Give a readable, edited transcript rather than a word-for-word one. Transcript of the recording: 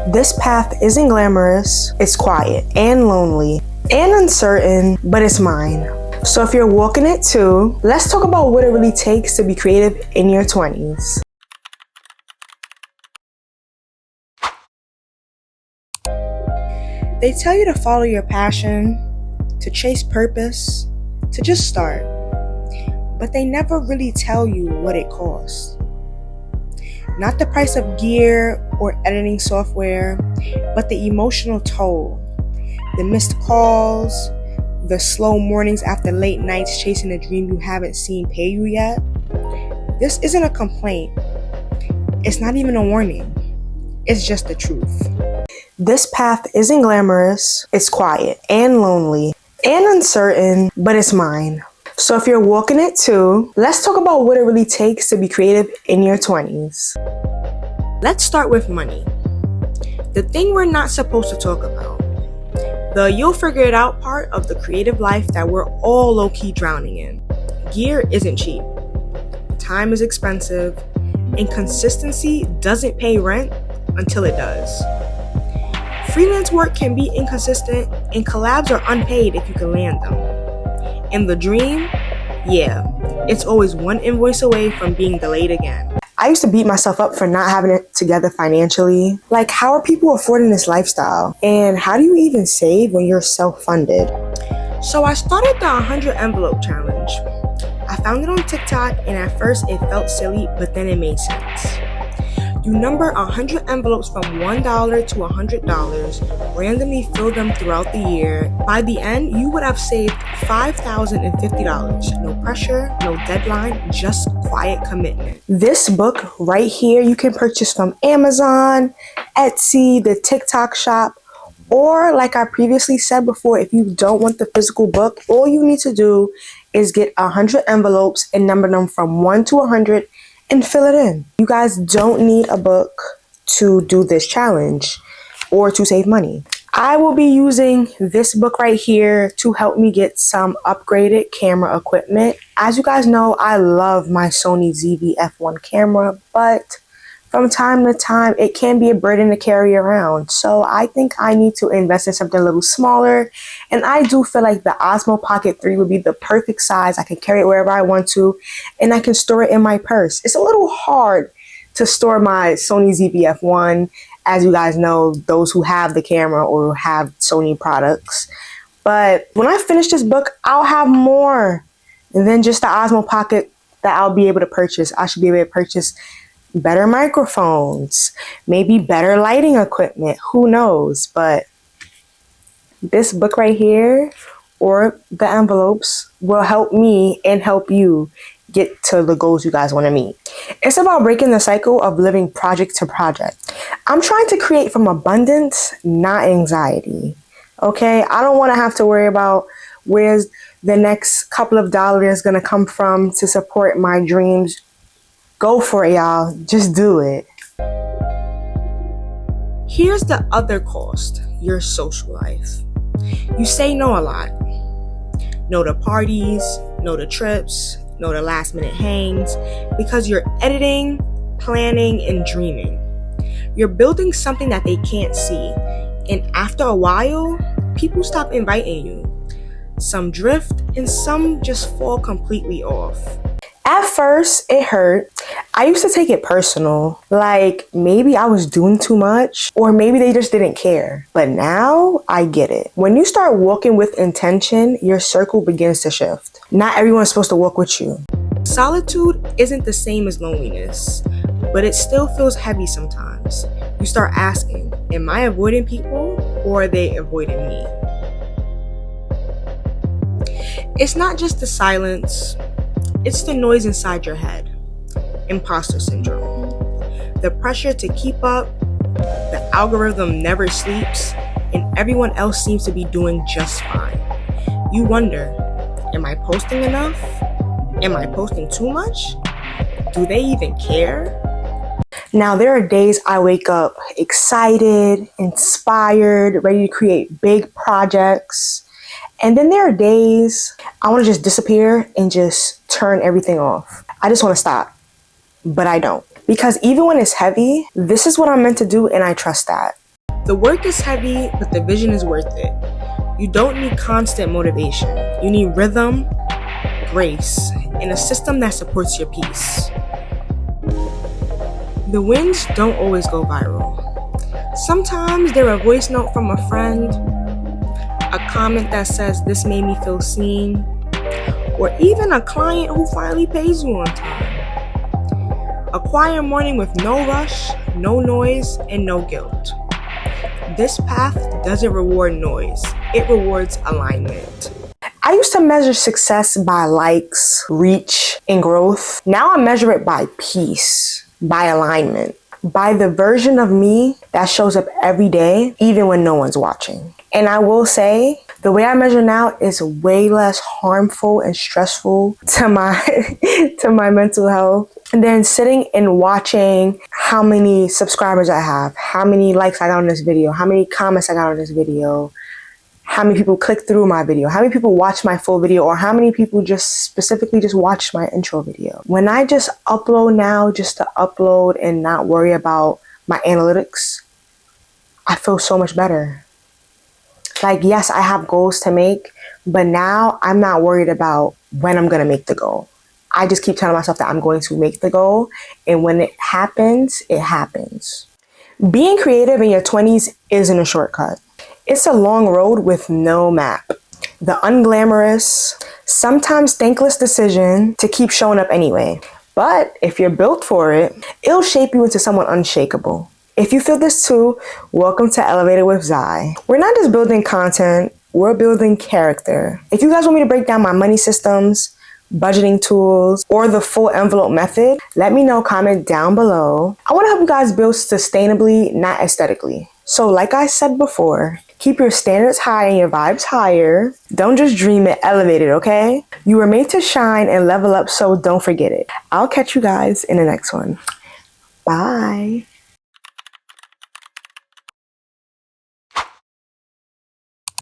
This path isn't glamorous, it's quiet and lonely and uncertain, but it's mine. So if you're walking it too, let's talk about what it really takes to be creative in your 20s. They tell you to follow your passion, to chase purpose, to just start. But they never really tell you what it costs. Not the price of gear or editing software, but the emotional toll. The missed calls, the slow mornings after late nights chasing a dream you haven't seen pay you yet. This isn't a complaint. It's not even a warning. It's just the truth. This path isn't glamorous, it's quiet and lonely and uncertain, but it's mine. So if you're walking it too, let's talk about what it really takes to be creative in your 20s. Let's start with money. The thing we're not supposed to talk about. The you'll figure it out part of the creative life that we're all low-key drowning in. Gear isn't cheap. Time is expensive. And consistency doesn't pay rent until it does. Freelance work can be inconsistent and collabs are unpaid if you can land them. And the dream, yeah, it's always one invoice away from being delayed again. I used to beat myself up for not having it together financially. Like, how are people affording this lifestyle? And how do you even save when you're self-funded? So I started the 100 envelope challenge. I found it on TikTok and at first it felt silly, but then it made sense. You number 100 envelopes from $1 to $100, randomly fill them throughout the year. By the end, you would have saved $5,050. No pressure, no deadline, just quiet commitment. This book right here, you can purchase from Amazon, Etsy, the TikTok shop, or like I previously said before, if you don't want the physical book, all you need to do is get 100 envelopes and number them from 1 to 100 and fill it in. You guys don't need a book to do this challenge or to save money. I will be using this book right here to help me get some upgraded camera equipment. As you guys know, I love my Sony ZV-F1 camera, but from time to time, it can be a burden to carry around. So I think I need to invest in something a little smaller. And I do feel like the Osmo Pocket 3 would be the perfect size. I can carry it wherever I want to, and I can store it in my purse. It's a little hard to store my Sony ZV-F1, as you guys know, those who have the camera or have Sony products. But when I finish this book, I'll have more than just the Osmo Pocket that I'll be able to purchase. I should be able to purchase better microphones, maybe better lighting equipment, who knows? But this book right here, or the envelopes, will help me and help you get to the goals you guys want to meet. It's about breaking the cycle of living project to project. I'm trying to create from abundance, not anxiety. Okay, I don't want to have to worry about where's the next couple of dollars going to come from to support my dreams. Go for it, y'all. Just do it. Here's the other cost, your social life. You say no a lot. No to parties, no to trips, no to last minute hangs, because you're editing, planning, and dreaming. You're building something that they can't see. And after a while, people stop inviting you. Some drift and some just fall completely off. At first, it hurt. I used to take it personal, like maybe I was doing too much or maybe they just didn't care. But now I get it. When you start walking with intention, your circle begins to shift. Not everyone's supposed to walk with you. Solitude isn't the same as loneliness, but it still feels heavy sometimes. You start asking, am I avoiding people or are they avoiding me? It's not just the silence. It's the noise inside your head. Imposter syndrome. The pressure to keep up, the algorithm never sleeps, and everyone else seems to be doing just fine. You wonder, am I posting enough? Am I posting too much? Do they even care? Now, there are days I wake up excited, inspired, ready to create big projects. And then there are days I want to just disappear and just turn everything off. I just want to stop, but I don't. Because even when it's heavy, this is what I'm meant to do and I trust that. The work is heavy, but the vision is worth it. You don't need constant motivation. You need rhythm, grace, and a system that supports your peace. The wins don't always go viral. Sometimes they're a voice note from a friend, a comment that says, "This made me feel seen," or even a client who finally pays you on time. A quiet morning with no rush, no noise, and no guilt. This path doesn't reward noise, it rewards alignment. I used to measure success by likes, reach, and growth. Now I measure it by peace, by alignment, by the version of me that shows up every day, even when no one's watching. And I will say, the way I measure now is way less harmful and stressful to my mental health than sitting and watching how many subscribers I have, how many likes I got on this video, how many comments I got on this video, how many people click through my video, how many people watch my full video, or how many people just specifically just watched my intro video. When I just upload now just to upload and not worry about my analytics, I feel so much better. Like, yes, I have goals to make, but now I'm not worried about when I'm going to make the goal. I just keep telling myself that I'm going to make the goal, and when it happens, it happens. Being creative in your 20s isn't a shortcut. It's a long road with no map. The unglamorous, sometimes thankless decision to keep showing up anyway. But if you're built for it, it'll shape you into someone unshakable. If you feel this too, welcome to Elevated with Zai. We're not just building content, we're building character. If you guys want me to break down my money systems, budgeting tools, or the full envelope method, let me know, comment down below. I want to help you guys build sustainably, not aesthetically. So like I said before, keep your standards high and your vibes higher. Don't just dream it, elevate it, okay? You were made to shine and level up, so don't forget it. I'll catch you guys in the next one. Bye.